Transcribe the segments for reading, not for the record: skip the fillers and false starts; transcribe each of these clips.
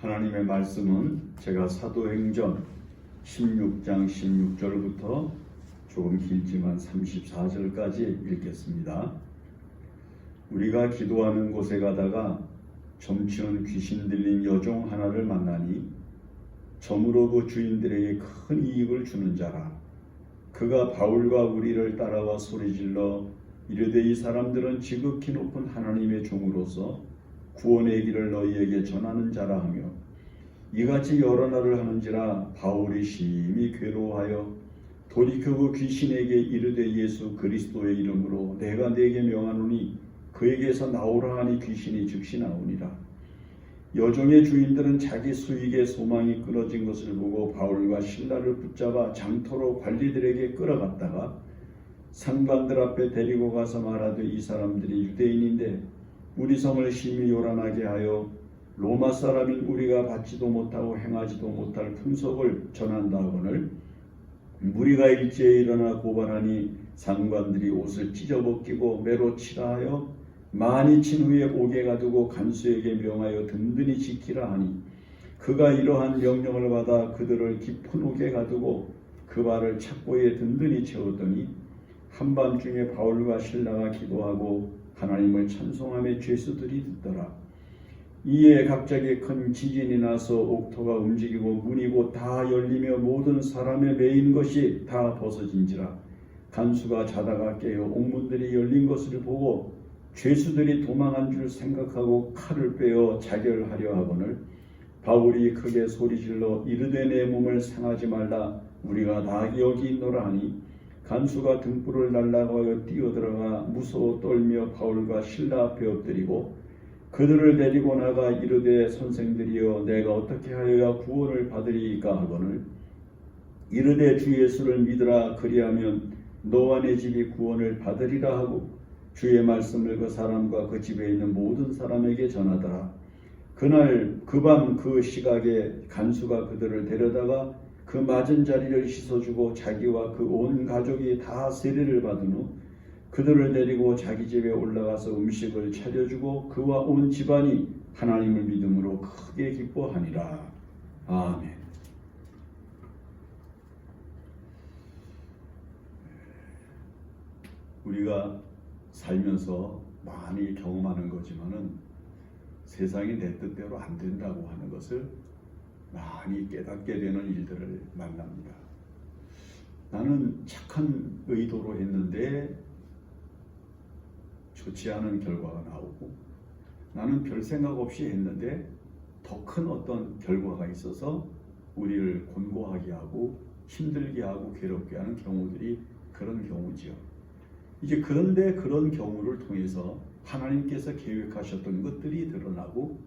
하나님의 말씀은 제가 사도행전 16장 16절부터 조금 길지만 34절까지 읽겠습니다. 우리가 기도하는 곳에 가다가 점치는 귀신 들린 여종 하나를 만나니 점으로 그 주인들에게 큰 이익을 주는 자라. 그가 바울과 우리를 따라와 소리질러 이르되 이 사람들은 지극히 높은 하나님의 종으로서 구원의 길을 너희에게 전하는 자라 하며 이같이 여러 날을 하는지라 바울이 심히 괴로워하여 돌이켜 그 귀신에게 이르되 예수 그리스도의 이름으로 내가 네게 명하노니 그에게서 나오라 하니 귀신이 즉시 나오니라. 여종의 주인들은 자기 수익의 소망이 끊어진 것을 보고 바울과 실라를 붙잡아 장터로 관리들에게 끌어갔다가 상관들 앞에 데리고 가서 말하되 이 사람들이 유대인인데 우리 성을 심히 요란하게 하여 로마 사람인 우리가 받지도 못하고 행하지도 못할 풍속을 전한다 하거늘 무리가 일제에 일어나 고발하니 상관들이 옷을 찢어벗기고 매로 치라 하여 많이 친 후에 옥에 가두고 간수에게 명하여 든든히 지키라 하니 그가 이러한 명령을 받아 그들을 깊은 옥에 가두고 그 발을 착고에 든든히 채웠더니 한밤중에 바울과 실라가 기도하고 하나님을 찬송하며 죄수들이 듣더라. 이에 갑자기 큰 지진이 나서 옥토가 움직이고 문이 곧 다 열리며 모든 사람의 매인 것이 다 벗어진지라. 간수가 자다가 깨어 옥문들이 열린 것을 보고 죄수들이 도망한 줄 생각하고 칼을 빼어 자결하려 하거늘 바울이 크게 소리질러 이르되 내 몸을 상하지 말라 우리가 다 여기 있노라 하니 간수가 등불을 날라가여 뛰어들어가 무서워 떨며 바울과 실라 앞에 엎드리고 그들을 데리고 나가 이르되 선생들이여 내가 어떻게 하여야 구원을 받으리이까 하거늘 이르되 주 예수를 믿으라 그리하면 너와 내 집이 구원을 받으리라 하고 주의 말씀을 그 사람과 그 집에 있는 모든 사람에게 전하더라. 그날 그 밤 그 시각에 간수가 그들을 데려다가 그 맞은 자리를 씻어주고 자기와 그 온 가족이 다 세례를 받은 후 그들을 데리고 자기 집에 올라가서 음식을 차려주고 그와 온 집안이 하나님을 믿음으로 크게 기뻐하니라. 아멘. 우리가 살면서 많이 경험하는 거지만은 세상이 내 뜻대로 안 된다고 하는 것을 많이 깨닫게 되는 일들을 만납니다. 나는 착한 의도로 했는데 좋지 않은 결과가 나오고 나는 별 생각 없이 했는데 더 큰 어떤 결과가 있어서 우리를 곤고하게 하고 힘들게 하고 괴롭게 하는 경우들이 그런 경우지요. 이제 그런데 그런 경우를 통해서 하나님께서 계획하셨던 것들이 드러나고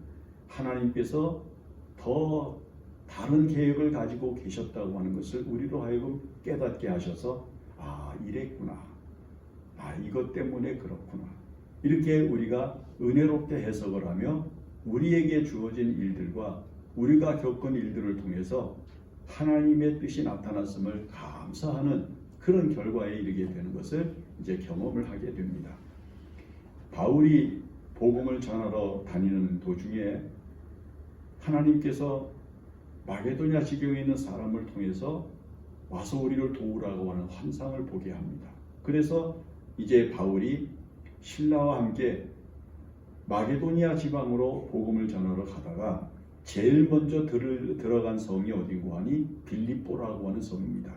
하나님께서 더 다른 계획을 가지고 계셨다고 하는 것을 우리로 하여금 깨닫게 하셔서 이랬구나. 이것 때문에 그렇구나. 이렇게 우리가 은혜롭게 해석을 하며 우리에게 주어진 일들과 우리가 겪은 일들을 통해서 하나님의 뜻이 나타났음을 감사하는 그런 결과에 이르게 되는 것을 이제 경험을 하게 됩니다. 바울이 복음을 전하러 다니는 도중에 하나님께서 마게도냐 지경에 있는 사람을 통해서 와서 우리를 도우라고 하는 환상을 보게 합니다. 그래서 이제 바울이 실라와 함께 마게도니아 지방으로 복음을 전하러 가다가 제일 먼저 들어간 성이 어딘고 하니 빌립보라고 하는 성입니다.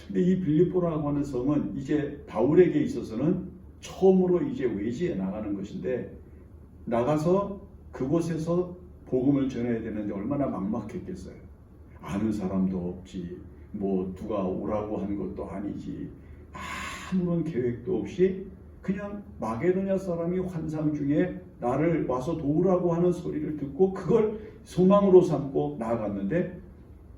근데 이 빌립보라고 하는 성은 이제 바울에게 있어서는 처음으로 이제 외지에 나가는 것인데 나가서 그곳에서 복음을 전해야 되는데 얼마나 막막했겠어요. 아는 사람도 없지, 누가 오라고 한 것도 아니지, 아무런 계획도 없이 그냥 마게도냐 사람이 환상 중에 나를 와서 도우라고 하는 소리를 듣고 그걸 소망으로 삼고 나아갔는데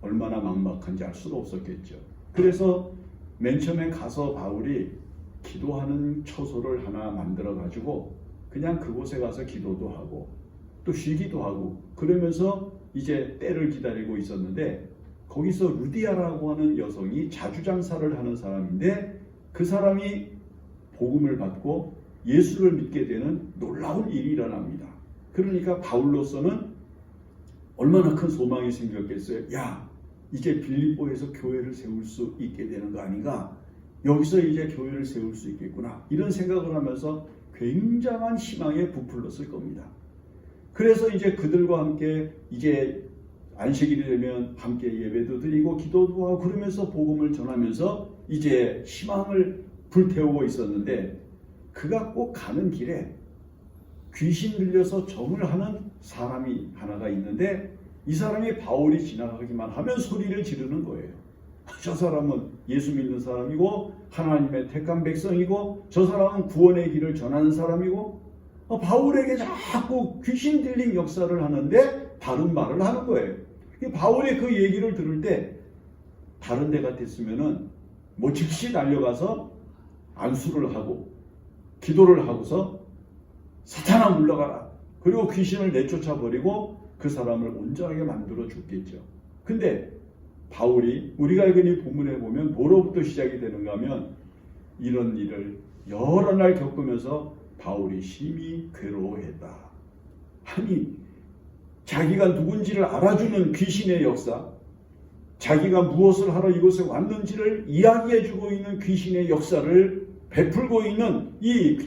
얼마나 막막한지 알 수가 없었겠죠. 그래서 맨 처음에 가서 바울이 기도하는 처소를 하나 만들어 가지고 그냥 그곳에 가서 기도도 하고 또 쉬기도 하고 그러면서 이제 때를 기다리고 있었는데 거기서 루디아라고 하는 여성이 자주장사를 하는 사람인데 그 사람이 복음을 받고 예수를 믿게 되는 놀라운 일이 일어납니다. 그러니까 바울로서는 얼마나 큰 소망이 생겼겠어요. 야, 이제 빌립보에서 교회를 세울 수 있게 되는 거 아닌가? 여기서 이제 교회를 세울 수 있겠구나. 이런 생각을 하면서 굉장한 희망에 부풀렀을 겁니다. 그래서 이제 그들과 함께 이제 안식일이 되면 함께 예배도 드리고 기도도 하고 그러면서 복음을 전하면서 이제 희망을 불태우고 있었는데 그가 꼭 가는 길에 귀신 들려서 점을 하는 사람이 하나가 있는데 이 사람이 바울이 지나가기만 하면 소리를 지르는 거예요. 저 사람은 예수 믿는 사람이고 하나님의 택한 백성이고 저 사람은 구원의 길을 전하는 사람이고 바울에게 자꾸 귀신 들린 역사를 하는데 바른 말을 하는 거예요. 바울의 그 얘기를 들을 때 다른 데 같았으면은 뭐 즉시 달려가서 안수를 하고 기도를 하고서 사탄아 물러가라. 그리고 귀신을 내쫓아 버리고 그 사람을 온전하게 만들어 줬겠죠. 근데 바울이 우리가 읽은 이 본문에 보면 뭐로부터 시작이 되는가 하면 이런 일을 여러 날 겪으면서 바울이 심히 괴로워했다. 아니 자기가 누군지를 알아주는 귀신의 역사, 자기가 무엇을 하러 이곳에 왔는지를 이야기해주고 있는 귀신의 역사를 베풀고 있는 이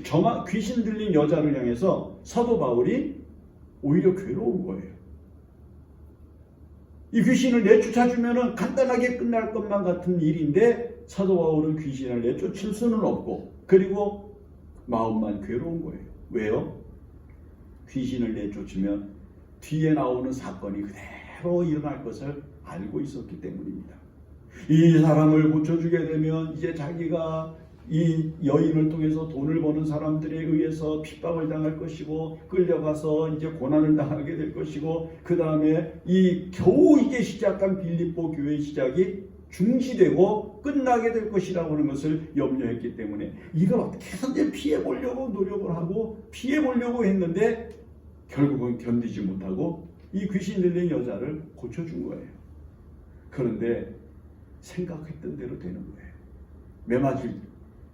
귀신 들린 여자를 향해서 사도 바울이 오히려 괴로운 거예요. 이 귀신을 내쫓아주면 간단하게 끝날 것만 같은 일인데 사도 바울은 귀신을 내쫓을 수는 없고 그리고 마음만 괴로운 거예요. 왜요? 귀신을 내쫓으면 뒤에 나오는 사건이 그대로 일어날 것을 알고 있었기 때문입니다. 이 사람을 고쳐주게 되면 이제 자기가 이 여인을 통해서 돈을 버는 사람들에 의해서 핍박을 당할 것이고 끌려가서 이제 고난을 당하게 될 것이고 그 다음에 이 겨우 이제 시작한 빌립보 교회의 시작이 중지되고 끝나게 될 것이라고 하는 것을 염려했기 때문에 이걸 어떻게든 피해보려고 노력을 하고 피해보려고 했는데 결국은 견디지 못하고 이 귀신 들린 여자를 고쳐준 거예요. 그런데 생각했던 대로 되는 거예요.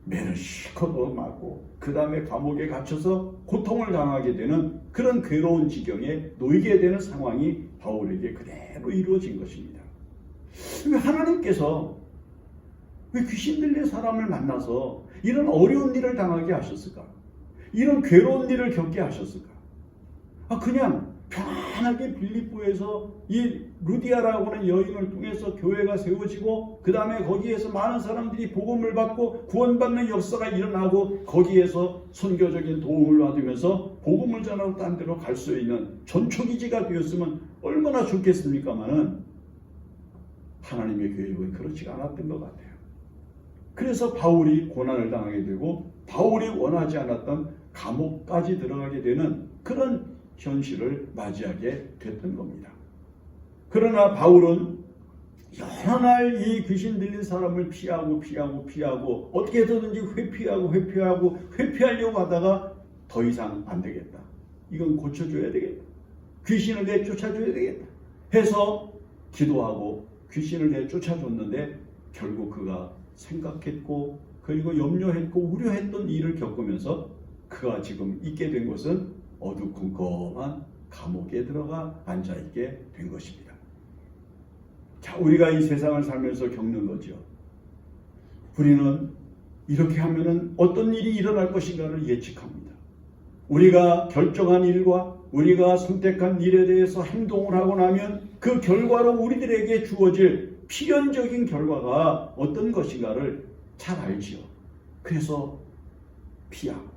매를 실컷 맞고 그 다음에 감옥에 갇혀서 고통을 당하게 되는 그런 괴로운 지경에 놓이게 되는 상황이 바울에게 그대로 이루어진 것입니다. 하나님께서 왜 귀신 들린 사람을 만나서 이런 어려운 일을 당하게 하셨을까? 이런 괴로운 일을 겪게 하셨을까? 그냥 편안하게 빌립보에서 이 루디아라고 하는 여인을 통해서 교회가 세워지고 그 다음에 거기에서 많은 사람들이 복음을 받고 구원받는 역사가 일어나고 거기에서 선교적인 도움을 받으면서 복음을 전하고 딴 데로 갈 수 있는 전초기지가 되었으면 얼마나 좋겠습니까마는 하나님의 계획은 그렇지 않았던 것 같아요. 그래서 바울이 고난을 당하게 되고 바울이 원하지 않았던 감옥까지 들어가게 되는 그런 현실을 맞이하게 됐던 겁니다. 그러나 바울은 여러 날 이 귀신 들린 사람을 피하고 어떻게 해서든지 회피하려고 하다가 더 이상 안 되겠다. 이건 고쳐줘야 되겠다. 귀신을 내쫓아줘야 되겠다. 해서 기도하고 귀신을 내쫓아줬는데 결국 그가 생각했고 그리고 염려했고 우려했던 일을 겪으면서 그가 지금 있게 된 것은 어두컴컴한 감옥에 들어가 앉아있게 된 것입니다. 자, 우리가 이 세상을 살면서 겪는 거죠. 우리는 이렇게 하면은 어떤 일이 일어날 것인가를 예측합니다. 우리가 결정한 일과 우리가 선택한 일에 대해서 행동을 하고 나면 그 결과로 우리들에게 주어질 필연적인 결과가 어떤 것인가를 잘 알지요. 그래서 피하고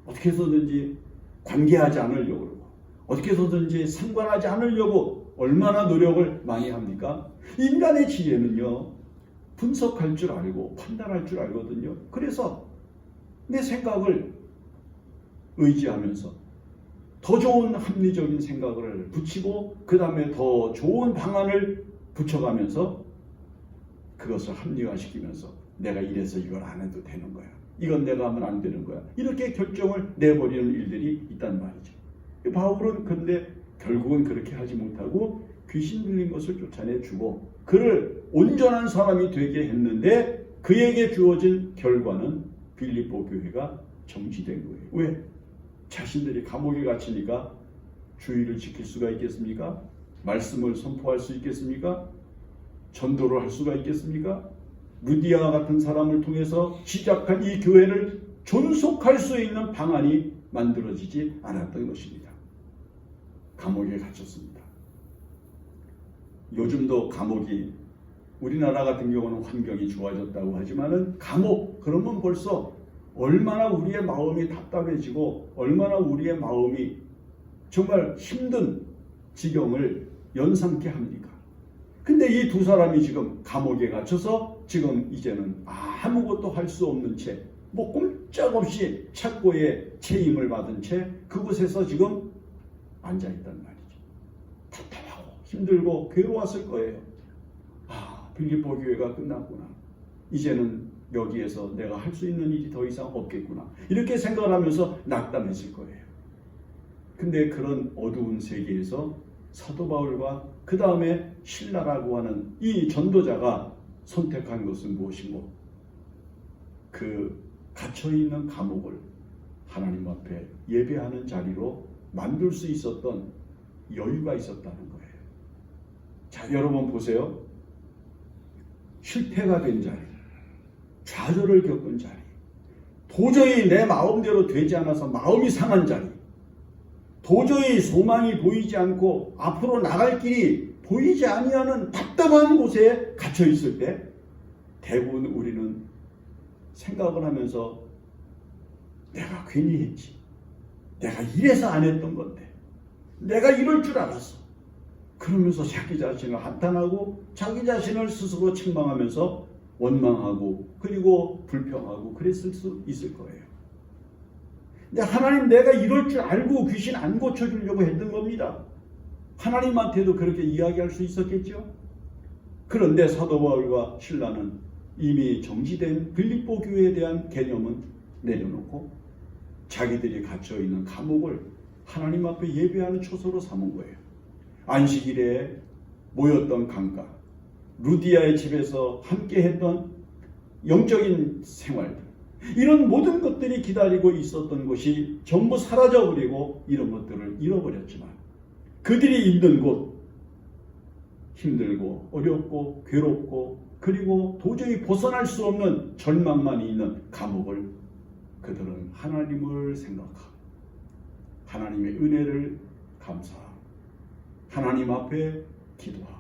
어떻게 해서든지 관계하지 않으려고 그러고 어떻게 해서든지 상관하지 않으려고 얼마나 노력을 많이 합니까? 인간의 지혜는요 분석할 줄 알고 판단할 줄 알거든요. 그래서 내 생각을 의지하면서 더 좋은 합리적인 생각을 붙이고 그 다음에 더 좋은 방안을 붙여가면서 그것을 합리화시키면서 내가 이래서 이걸 안 해도 되는 거야. 이건 내가 하면 안 되는 거야. 이렇게 결정을 내버리는 일들이 있단 말이죠. 바울은 근데 결국은 그렇게 하지 못하고 귀신 들린 것을 쫓아내주고 그를 온전한 사람이 되게 했는데 그에게 주어진 결과는 빌립보 교회가 정지된 거예요. 왜? 자신들이 감옥에 갇히니까 주의를 지킬 수가 있겠습니까? 말씀을 선포할 수 있겠습니까? 전도를 할 수가 있겠습니까? 루디아 같은 사람을 통해서 시작한 이 교회를 존속할 수 있는 방안이 만들어지지 않았던 것입니다. 감옥에 갇혔습니다. 요즘도 감옥이 우리나라 같은 경우는 환경이 좋아졌다고 하지만은 감옥 그러면 벌써 얼마나 우리의 마음이 답답해지고 얼마나 우리의 마음이 정말 힘든 지경을 연상케 합니까? 근데 이 두 사람이 지금 감옥에 갇혀서 지금 이제는 아무것도 할 수 없는 채, 뭐 꼼짝없이 착고에 채임을 받은 채 그곳에서 지금 앉아있단 말이죠. 답답하고 힘들고 괴로웠을 거예요. 빌립보 교회가 끝났구나. 이제는 여기에서 내가 할 수 있는 일이 더 이상 없겠구나. 이렇게 생각을 하면서 낙담했을 거예요. 근데 그런 어두운 세계에서 사도 바울과 그 다음에 실라라고 하는 이 전도자가 선택한 것은 무엇이고, 그 갇혀있는 감옥을 하나님 앞에 예배하는 자리로 만들 수 있었던 여유가 있었다는 거예요. 자, 여러분 보세요. 실패가 된 자리, 좌절을 겪은 자리, 도저히 내 마음대로 되지 않아서 마음이 상한 자리, 도저히 소망이 보이지 않고 앞으로 나갈 길이 보이지 아니하는 답답한 곳에 갇혀 있을 때 대부분 우리는 생각을 하면서 내가 괜히 했지, 내가 이래서 안 했던 건데, 내가 이럴 줄 알았어, 그러면서 자기 자신을 한탄하고 자기 자신을 스스로 책망하면서 원망하고 그리고 불평하고 그랬을 수 있을 거예요. 근데 하나님, 내가 이럴 줄 알고 귀신 안 고쳐주려고 했던 겁니다. 하나님한테도 그렇게 이야기할 수 있었겠죠. 그런데 사도 바울과 실라는 이미 정지된 빌립보 교회에 대한 개념은 내려놓고 자기들이 갇혀있는 감옥을 하나님 앞에 예배하는 초소로 삼은 거예요. 안식일에 모였던 강가, 루디아의 집에서 함께 했던 영적인 생활들, 이런 모든 것들이 기다리고 있었던 것이 전부 사라져버리고 이런 것들을 잃어버렸지만 그들이 있는 곳, 힘들고 어렵고 괴롭고 그리고 도저히 벗어날 수 없는 절망만이 있는 감옥을 그들은 하나님을 생각하고 하나님의 은혜를 감사하고 하나님 앞에 기도하고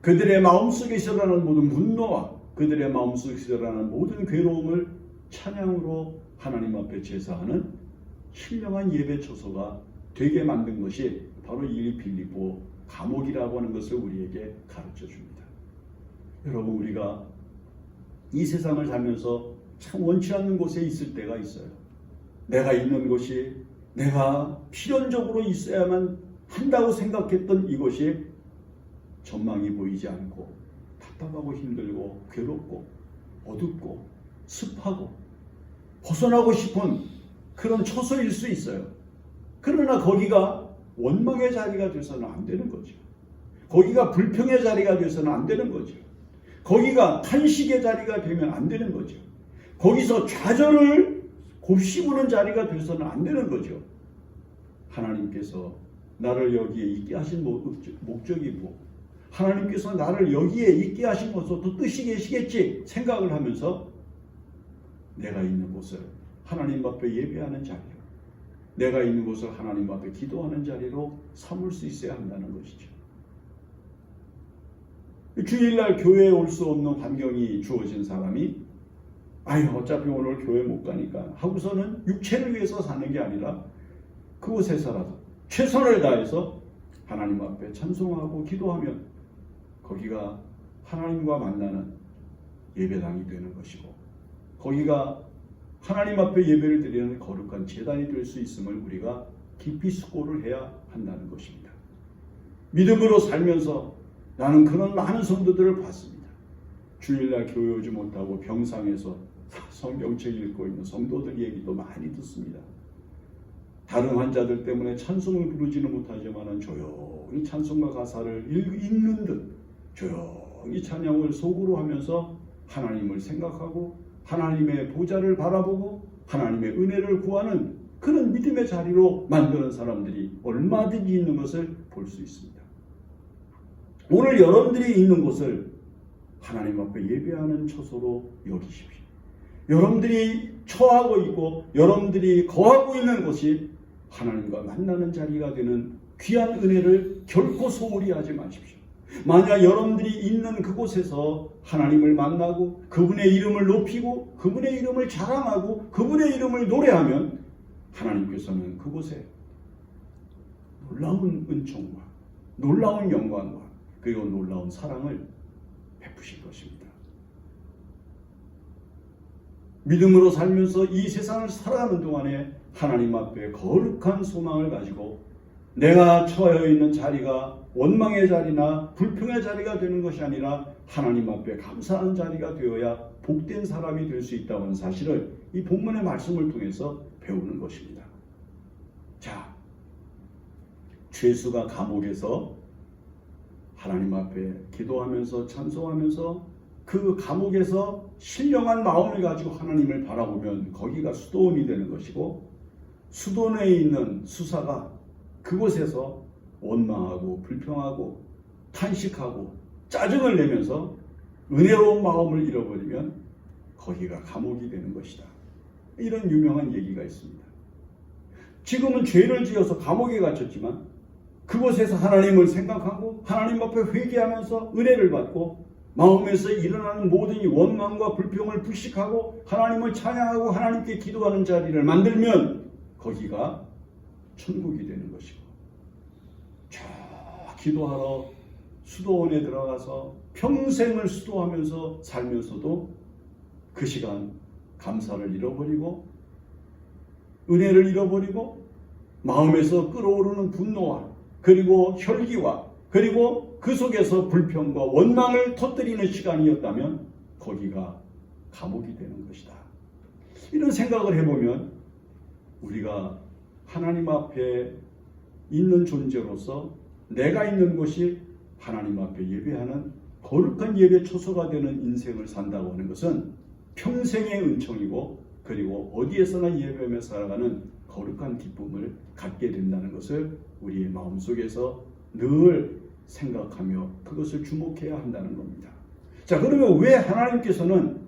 그들의 마음속에 일어나는 모든 분노와 그들의 마음속에 일어나는 모든 괴로움을 찬양으로 하나님 앞에 제사하는 신령한 예배 처소가 되게 만든 것이 바로 이 빌립보 감옥이라고 하는 것을 우리에게 가르쳐 줍니다. 여러분, 우리가 이 세상을 살면서 참 원치 않는 곳에 있을 때가 있어요. 내가 있는 곳이 내가 필연적으로 있어야만 한다고 생각했던 이곳이 전망이 보이지 않고 답답하고 힘들고 괴롭고 어둡고 습하고 벗어나고 싶은 그런 처소일 수 있어요. 그러나 거기가 원망의 자리가 돼서는 안 되는 거죠. 거기가 불평의 자리가 돼서는 안 되는 거죠. 거기가 탄식의 자리가 되면 안 되는 거죠. 거기서 좌절을 곱씹는 자리가 돼서는 안 되는 거죠. 하나님께서 나를 여기에 있게 하신 목적이 뭐, 하나님께서 나를 여기에 있게 하신 것도 또 뜻이 계시겠지 생각을 하면서 내가 있는 곳을 하나님 앞에 예배하는 자리로, 내가 있는 곳을 하나님 앞에 기도하는 자리로 삼을 수 있어야 한다는 것이죠. 주일날 교회에 올 수 없는 환경이 주어진 사람이 어차피 오늘 교회 못 가니까 하고서는 육체를 위해서 사는 게 아니라 그곳에서라도 최선을 다해서 하나님 앞에 찬송하고 기도하면 거기가 하나님과 만나는 예배당이 되는 것이고 거기가 하나님 앞에 예배를 드리는 거룩한 제단이 될 수 있음을 우리가 깊이 숙고를 해야 한다는 것입니다. 믿음으로 살면서 나는 그런 많은 성도들을 봤습니다. 주일날 교회 오지 못하고 병상에서 성경책 읽고 있는 성도들 얘기도 많이 듣습니다. 다른 환자들 때문에 찬송을 부르지는 못하지만 조용히 찬송가 가사를 읽는 듯 조용히 찬양을 속으로 하면서 하나님을 생각하고 하나님의 보좌를 바라보고 하나님의 은혜를 구하는 그런 믿음의 자리로 만드는 사람들이 얼마든지 있는 것을 볼 수 있습니다. 오늘 여러분들이 있는 곳을 하나님 앞에 예배하는 처소로 여기십시오. 여러분들이 처하고 있고 여러분들이 거하고 있는 곳이 하나님과 만나는 자리가 되는 귀한 은혜를 결코 소홀히 하지 마십시오. 만약 여러분들이 있는 그곳에서 하나님을 만나고 그분의 이름을 높이고 그분의 이름을 자랑하고 그분의 이름을 노래하면 하나님께서는 그곳에 놀라운 은총과 놀라운 영광과 그리고 놀라운 사랑을 베푸실 것입니다. 믿음으로 살면서 이 세상을 살아가는 동안에 하나님 앞에 거룩한 소망을 가지고 내가 처해 있는 자리가 원망의 자리나 불평의 자리가 되는 것이 아니라 하나님 앞에 감사하는 자리가 되어야 복된 사람이 될 수 있다고 하는 사실을 이 본문의 말씀을 통해서 배우는 것입니다. 자, 죄수가 감옥에서 하나님 앞에 기도하면서 찬송하면서 그 감옥에서 신령한 마음을 가지고 하나님을 바라보면 거기가 수도원이 되는 것이고, 수도원에 있는 수사가 그곳에서 원망하고 불평하고 탄식하고 짜증을 내면서 은혜로운 마음을 잃어버리면 거기가 감옥이 되는 것이다. 이런 유명한 얘기가 있습니다. 지금은 죄를 지어서 감옥에 갇혔지만 그곳에서 하나님을 생각하고 하나님 앞에 회개하면서 은혜를 받고 마음에서 일어나는 모든 원망과 불평을 불식하고 하나님을 찬양하고 하나님께 기도하는 자리를 만들면 거기가 천국이 되는 것이고, 저 기도하러 수도원에 들어가서 평생을 수도하면서 살면서도 그 시간 감사를 잃어버리고 은혜를 잃어버리고 마음에서 끓어오르는 분노와 그리고 혈기와 그리고 그 속에서 불평과 원망을 터뜨리는 시간이었다면 거기가 감옥이 되는 것이다. 이런 생각을 해보면 우리가 하나님 앞에 있는 존재로서 내가 있는 곳이 하나님 앞에 예배하는 거룩한 예배 초소가 되는 인생을 산다고 하는 것은 평생의 은총이고 그리고 어디에서나 예배하며 살아가는 거룩한 기쁨을 갖게 된다는 것을 우리의 마음속에서 늘 생각하며 그것을 주목해야 한다는 겁니다. 자, 그러면 왜 하나님께서는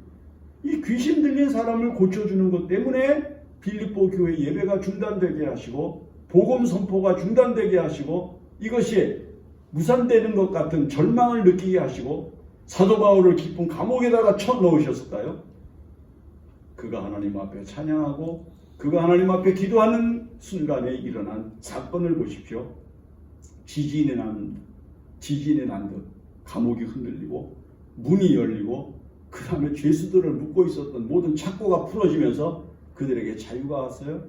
이 귀신 들린 사람을 고쳐주는 것 때문에 빌립보 교회 예배가 중단되게 하시고 복음 선포가 중단되게 하시고 이것이 무산되는 것 같은 절망을 느끼게 하시고 사도 바울을 깊은 감옥에다가 쳐넣으셨을까요? 그가 하나님 앞에 찬양하고 그가 하나님 앞에 기도하는 순간에 일어난 사건을 보십시오. 지진이 난 듯 감옥이 흔들리고 문이 열리고 그 다음에 죄수들을 묶고 있었던 모든 착고가 풀어지면서 그들에게 자유가 왔어요.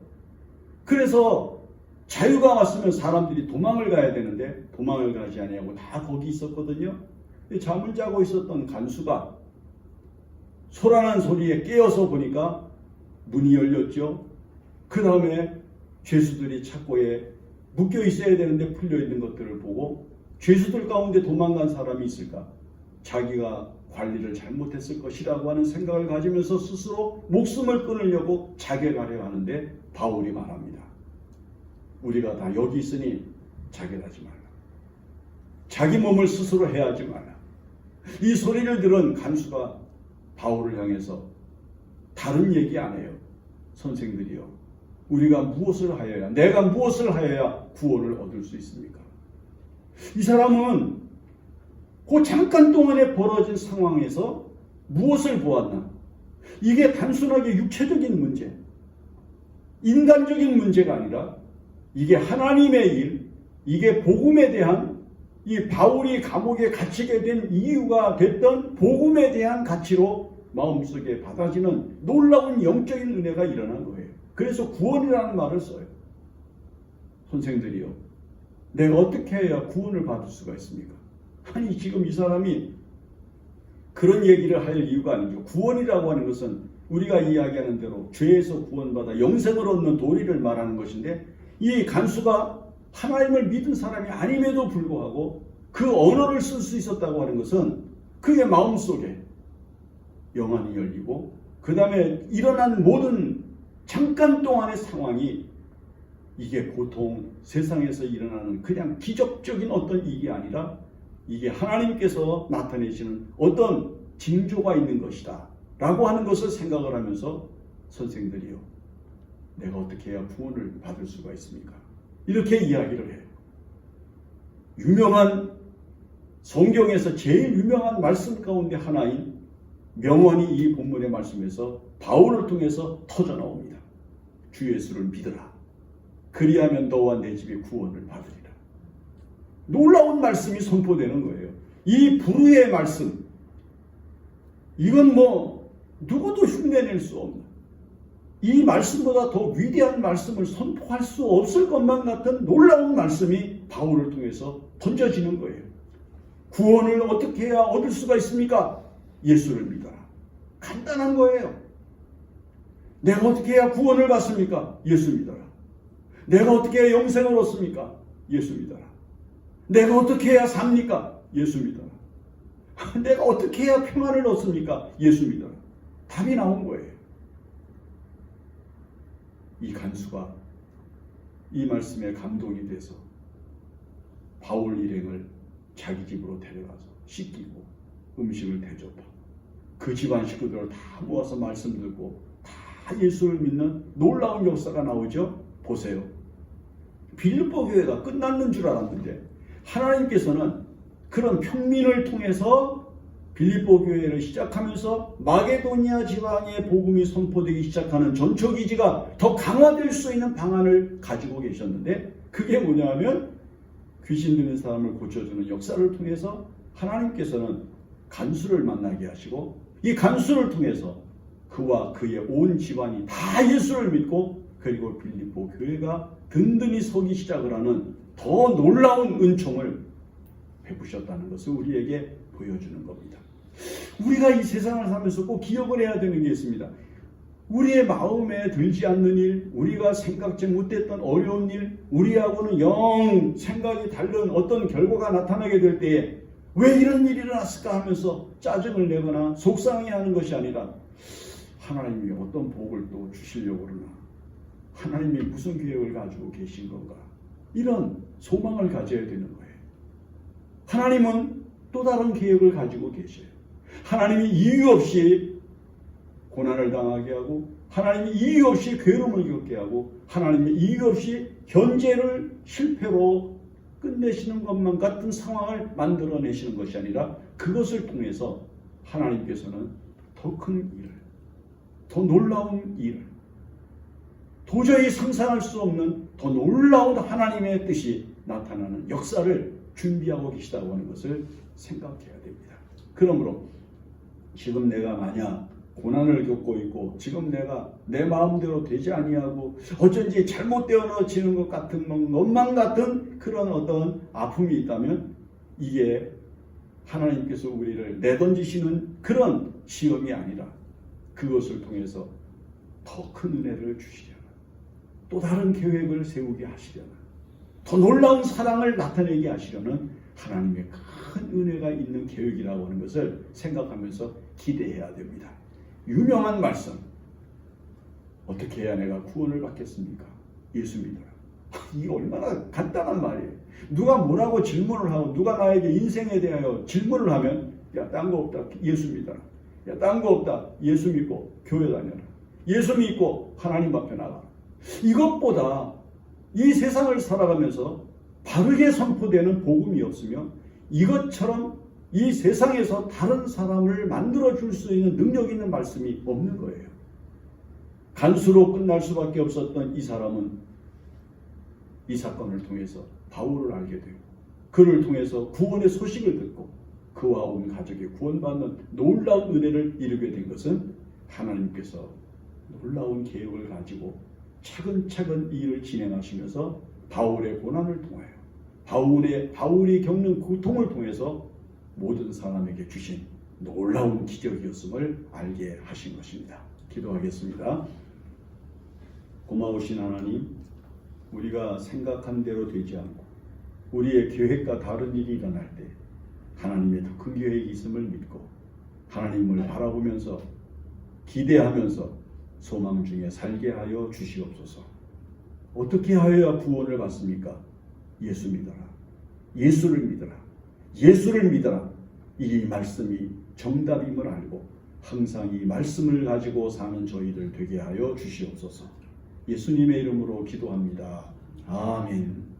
그래서 자유가 왔으면 사람들이 도망을 가야 되는데 도망을 가지 아니하고 다 거기 있었거든요. 잠을 자고 있었던 간수가 소란한 소리에 깨어서 보니까 문이 열렸죠. 그 다음에 죄수들이 착고에 묶여 있어야 되는데 풀려 있는 것들을 보고 죄수들 가운데 도망간 사람이 있을까? 자기가 관리를 잘못했을 것이라고 하는 생각을 가지면서 스스로 목숨을 끊으려고 자결하려 하는데 바울이 말합니다. 우리가 다 여기 있으니 자결하지 말라. 자기 몸을 스스로 해하지 말라. 이 소리를 들은 간수가 바울을 향해서 다른 얘기 안 해요. 선생들이요, 우리가 무엇을 하여야, 내가 무엇을 하여야 구원을 얻을 수 있습니까? 이 사람은 그 잠깐 동안에 벌어진 상황에서 무엇을 보았나? 이게 단순하게 육체적인 문제, 인간적인 문제가 아니라 이게 하나님의 일, 이게 복음에 대한 이 바울이 감옥에 갇히게 된 이유가 됐던 복음에 대한 가치로 마음속에 받아지는 놀라운 영적인 은혜가 일어난 거예요. 그래서 구원이라는 말을 써요. 선생들이요, 내가 어떻게 해야 구원을 받을 수가 있습니까? 아니, 지금 이 사람이 그런 얘기를 할 이유가 아니죠. 구원이라고 하는 것은 우리가 이야기하는 대로 죄에서 구원받아 영생을 얻는 도리를 말하는 것인데, 이 간수가 하나님을 믿은 사람이 아님에도 불구하고 그 언어를 쓸 수 있었다고 하는 것은 그의 마음속에 영안이 열리고 그 다음에 일어난 모든 잠깐 동안의 상황이 이게 보통 세상에서 일어나는 그냥 기적적인 어떤 일이 아니라 이게 하나님께서 나타내시는 어떤 징조가 있는 것이다 라고 하는 것을 생각을 하면서 선생들이요, 내가 어떻게 해야 구원을 받을 수가 있습니까? 이렇게 이야기를 해요. 유명한 성경에서 제일 유명한 말씀 가운데 하나인 명언이 이 본문의 말씀에서 바울을 통해서 터져 나옵니다. 주 예수를 믿으라. 그리하면 너와 내 집이 구원을 받으리라. 놀라운 말씀이 선포되는 거예요. 이 불의의 말씀, 이건 누구도 흉내낼 수 없는, 이 말씀보다 더 위대한 말씀을 선포할 수 없을 것만 같은 놀라운 말씀이 바울을 통해서 던져지는 거예요. 구원을 어떻게 해야 얻을 수가 있습니까? 예수를 믿어라. 간단한 거예요. 내가 어떻게 해야 구원을 받습니까? 예수 믿어라. 내가 어떻게 해야 영생을 얻습니까? 예수 믿어라. 내가 어떻게 해야 삽니까? 예수 믿어라. 내가 어떻게 해야 평안을 얻습니까? 예수 믿어라. 답이 나온 거예요. 이 간수가 이 말씀에 감동이 돼서 바울 일행을 자기 집으로 데려가서 씻기고 음식을 대접하고 그 집안 식구들을 다 모아서 말씀 듣고 다 예수를 믿는 놀라운 역사가 나오죠. 보세요. 빌립보 교회가 끝났는 줄 알았는데 하나님께서는 그런 평민을 통해서 빌립보 교회를 시작하면서 마게도니아 지방의 복음이 선포되기 시작하는 전초기지가 더 강화될 수 있는 방안을 가지고 계셨는데, 그게 뭐냐면 귀신 들린 사람을 고쳐주는 역사를 통해서 하나님께서는 간수를 만나게 하시고, 이 간수를 통해서 그와 그의 온 집안이 다 예수를 믿고, 그리고 빌립보 교회가 든든히 서기 시작을 하는 더 놀라운 은총을 베푸셨다는 것을 우리에게 보여주는 겁니다. 우리가 이 세상을 살면서 꼭 기억을 해야 되는 게 있습니다. 우리의 마음에 들지 않는 일, 우리가 생각지 못했던 어려운 일, 우리하고는 영 생각이 다른 어떤 결과가 나타나게 될 때에 왜 이런 일이 일어났을까 하면서 짜증을 내거나 속상해하는 것이 아니라 하나님이 어떤 복을 또 주시려고 그러나, 하나님이 무슨 계획을 가지고 계신 건가, 이런 소망을 가져야 되는 거예요. 하나님은 또 다른 계획을 가지고 계셔요. 하나님이 이유 없이 고난을 당하게 하고, 하나님이 이유 없이 괴로움을 겪게 하고, 하나님이 이유 없이 현재를 실패로 끝내시는 것만 같은 상황을 만들어내시는 것이 아니라 그것을 통해서 하나님께서는 더 큰 일을, 더 놀라운 일을, 도저히 상상할 수 없는 더 놀라운 하나님의 뜻이 나타나는 역사를 준비하고 계시다고 하는 것을 생각해야 됩니다. 그러므로 지금 내가 만약 고난을 겪고 있고, 지금 내가 내 마음대로 되지 아니하고 어쩐지 잘못되어지는 것 같은 원망 같은 그런 어떤 아픔이 있다면, 이게 하나님께서 우리를 내던지시는 그런 시험이 아니라 그것을 통해서 더 큰 은혜를 주시려나, 또 다른 계획을 세우게 하시려나, 더 놀라운 사랑을 나타내게 하시려는 하나님의 큰 은혜가 있는 계획이라고 하는 것을 생각하면서 기대해야 됩니다. 유명한 말씀, 어떻게 해야 내가 구원을 받겠습니까? 예수 믿어라. 이게 얼마나 간단한 말이에요. 누가 뭐라고 질문을 하고, 누가 나에게 인생에 대하여 질문을 하면, 야, 딴 거 없다, 예수 믿어라. 야, 딴 거 없다, 예수 믿고 교회 다녀라. 예수 믿고 하나님 앞에 나가라. 이것보다 이 세상을 살아가면서 바르게 선포되는 복음이 없으며, 이것처럼 이 세상에서 다른 사람을 만들어줄 수 있는 능력 있는 말씀이 없는 거예요. 간수로 끝날 수밖에 없었던 이 사람은 이 사건을 통해서 바울을 알게 되고, 그를 통해서 구원의 소식을 듣고 그와 온 가족이 구원받는 놀라운 은혜를 이루게 된 것은 하나님께서 놀라운 계획을 가지고 차근차근 이 일을 진행하시면서 바울의 고난을 통하여, 바울이 겪는 고통을 통해서 모든 사람에게 주신 놀라운 기적이었음을 알게 하신 것입니다. 기도하겠습니다. 고마우신 하나님, 우리가 생각한 대로 되지 않고 우리의 계획과 다른 일이 일어날 때 하나님의 더 큰 계획이 있음을 믿고 하나님을 바라보면서 기대하면서 소망 중에 살게 하여 주시옵소서. 어떻게 하여야 구원을 받습니까? 예수 믿어라. 예수를 믿어라. 예수를 믿어라. 이 말씀이 정답임을 알고 항상 이 말씀을 가지고 사는 저희들 되게 하여 주시옵소서. 예수님의 이름으로 기도합니다. 아멘.